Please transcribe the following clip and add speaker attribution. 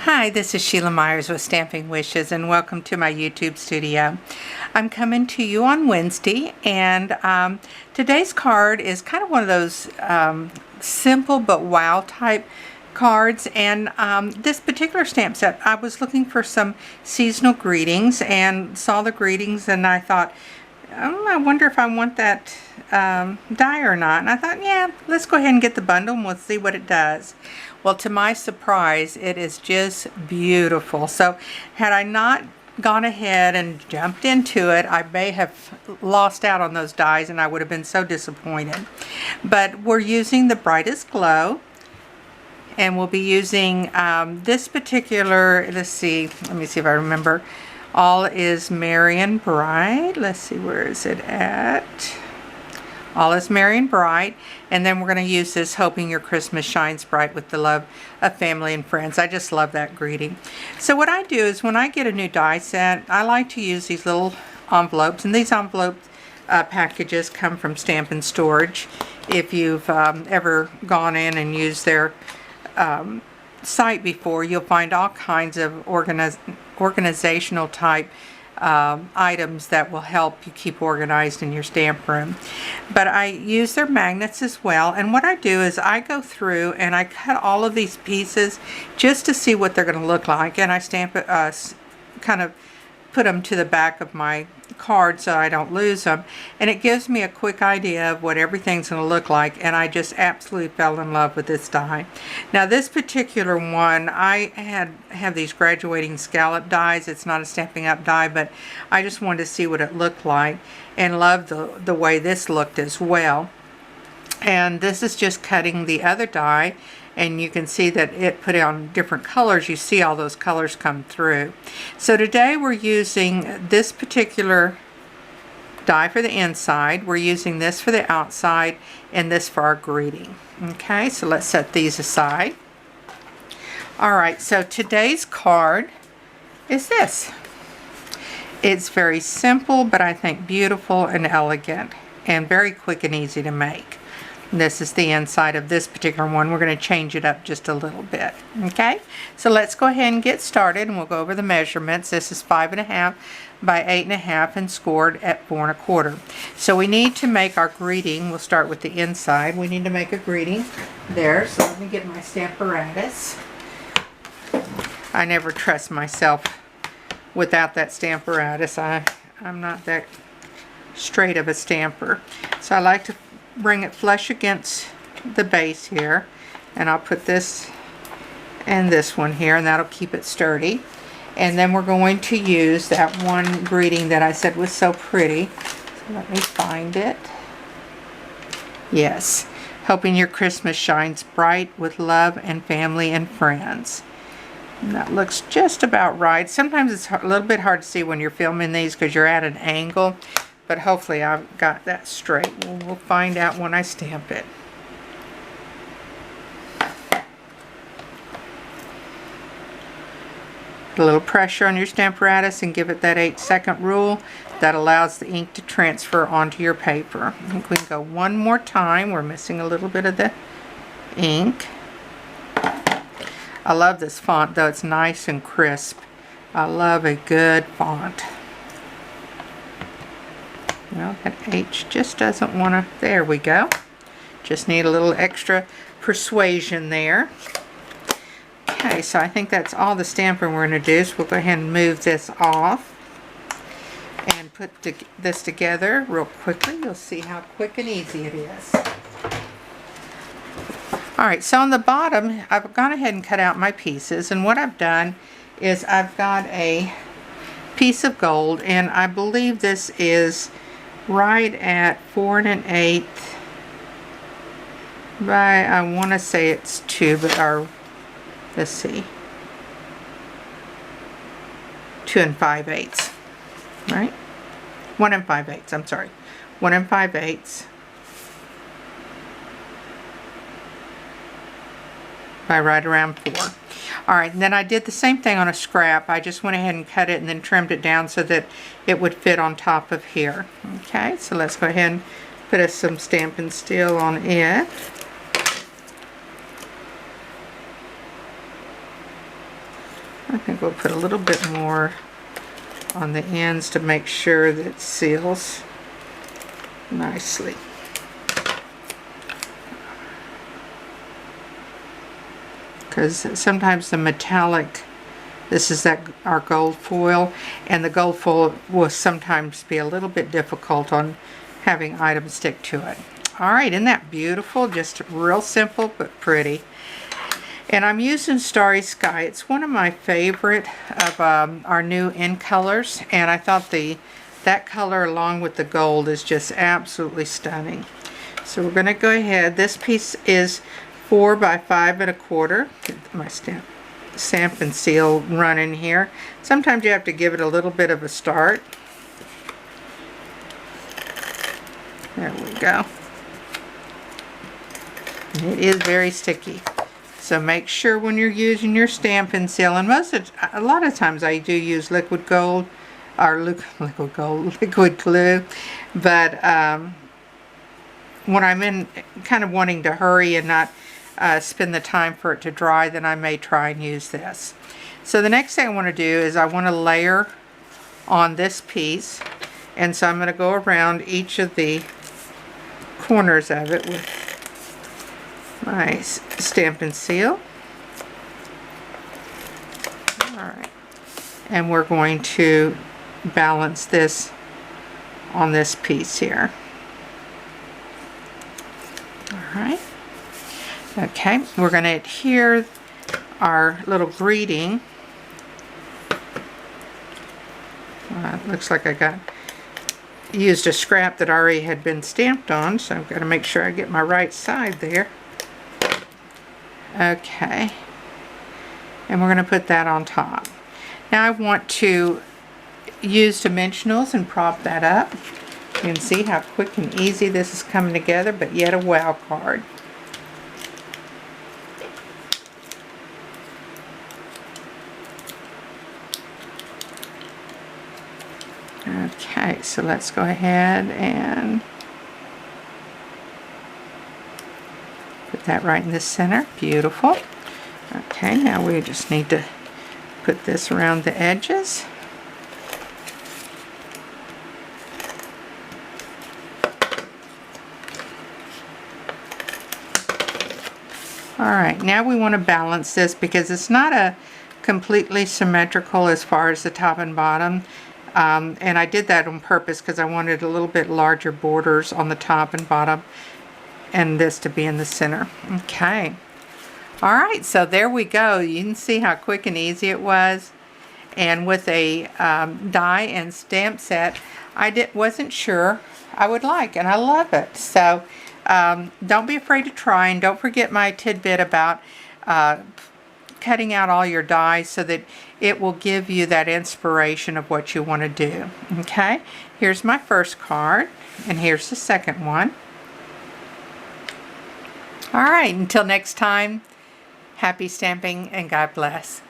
Speaker 1: Hi, this is Sheila Myers with Stamping Wishes, and welcome to my YouTube studio. I'm coming to you on Wednesday, and today's card is kind of one of those simple but wow type cards. And this particular stamp set, I was looking for some seasonal greetings and saw the greetings, and I thought, I wonder if I want that die or not. And I thought, yeah, let's go ahead and get the bundle and we'll see what it does. Well, to my surprise, it is just beautiful. So had I not gone ahead and jumped into it, I may have lost out on those dies and I would have been so disappointed. But we're using the Brightest Glow, and we'll be using this particular, let me see if I remember. All is Merry and Bright. Let's see, where is it at? All is Merry and Bright. And then we're going to use this Hoping Your Christmas Shines Bright with the Love of Family and Friends. I just love that greeting. So what I do is when I get a new die set, I like to use these little envelopes. And these envelope packages come from Stamp and Storage. If you've ever gone in and used their site before, you'll find all kinds of organizational type items that will help you keep organized in your stamp room. But I use their magnets as well, and what I do is I go through and I cut all of these pieces just to see what they're going to look like, and I stamp it, kind of put them to the back of my card so I don't lose them, and it gives me a quick idea of what everything's going to look like. And I just absolutely fell in love with this die. Now this particular one, I have these graduating scallop dies. It's not a Stampin' Up die, but I just wanted to see what it looked like and love the way this looked as well. And this is just cutting the other die, and you can see that it put on different colors. You see all those colors come through. So today we're using this particular die for the inside, we're using this for the outside, and this for our greeting. Okay, so let's set these aside. Alright, so today's card is this. It's very simple, but I think beautiful and elegant, and very quick and easy to make. This is the inside of this particular one. We're going to change it up just a little bit. Okay, so let's go ahead and get started, and we'll go over the measurements. This is 5.5 by 8.5 and scored at 4 1/4. So we need to make our greeting. We'll start with the inside. We need to make a greeting there. So let me get my Stamparatus. I never trust myself without that Stamparatus. I'm not that straight of a stamper. So I like to bring it flush against the base here, and I'll put this and this one here, and that'll keep it sturdy. And then we're going to use that one greeting that I said was so pretty. So let me find it. Yes, Hoping Your Christmas Shines Bright with Love and Family and Friends. And that looks just about right. Sometimes it's a little bit hard to see when you're filming these because you're at an angle, but hopefully I've got that straight. We'll find out when I stamp it. Put a little pressure on your Stamparatus and give it that 8-second rule. That allows the ink to transfer onto your paper. I think we can go one more time. We're missing a little bit of the ink. I love this font though. It's nice and crisp. I love a good font. Well, that H just doesn't want to, there we go. Just need a little extra persuasion there. Okay, so I think that's all the stamping we're going to do. So we'll go ahead and move this off and put this together real quickly. You'll see how quick and easy it is. Alright, so on the bottom, I've gone ahead and cut out my pieces. And what I've done is I've got a piece of gold, and I believe this is right at 4 1/8 by, I want to say it's 2, but let's see, 2 5/8, right? 1 5/8, I'm sorry, 1 5/8 by right around 4. Alright, and then I did the same thing on a scrap. I just went ahead and cut it and then trimmed it down so that it would fit on top of here. Okay, so let's go ahead and put some Stampin' Steel on it. I think we'll put a little bit more on the ends to make sure that it seals nicely. Because sometimes the metallic, this is our gold foil, and the gold foil will sometimes be a little bit difficult on having items stick to it. Alright, isn't that beautiful? Just real simple but pretty. And I'm using Starry Sky. It's one of my favorite of our new in colors, and I thought that color along with the gold is just absolutely stunning. So we're going to go ahead. This piece is 4 by 5 1/4. Get my stamp and seal running here. Sometimes you have to give it a little bit of a start. There we go. It is very sticky. So make sure when you're using your stamp and seal, and a lot of times I do use liquid gold, or liquid glue, but when I'm kind of wanting to hurry and not spend the time for it to dry, then I may try and use this. So the next thing I want to do is I want to layer on this piece, and so I'm going to go around each of the corners of it with my stamp and seal. Alright, and we're going to balance this on this piece here. Alright, okay, we're going to adhere our little greeting. It looks like I used a scrap that already had been stamped on, so I've got to make sure I get my right side there. Okay, and we're going to put that on top. Now I want to use dimensionals and prop that up. You can see how quick and easy this is coming together, but yet a wow card. Okay, so let's go ahead and put that right in the center. Beautiful. Okay, now we just need to put this around the edges. Alright, now we want to balance this because it's not a completely symmetrical as far as the top and bottom. And I did that on purpose because I wanted a little bit larger borders on the top and bottom, and this to be in the center. Okay. Alright, so there we go. You can see how quick and easy it was. And with a die and stamp set, I wasn't sure I would like, and I love it. So don't be afraid to try, and don't forget my tidbit about cutting out all your dies so that it will give you that inspiration of what you want to do. Okay, here's my first card, and here's the second one. All right, until next time, happy stamping and God bless.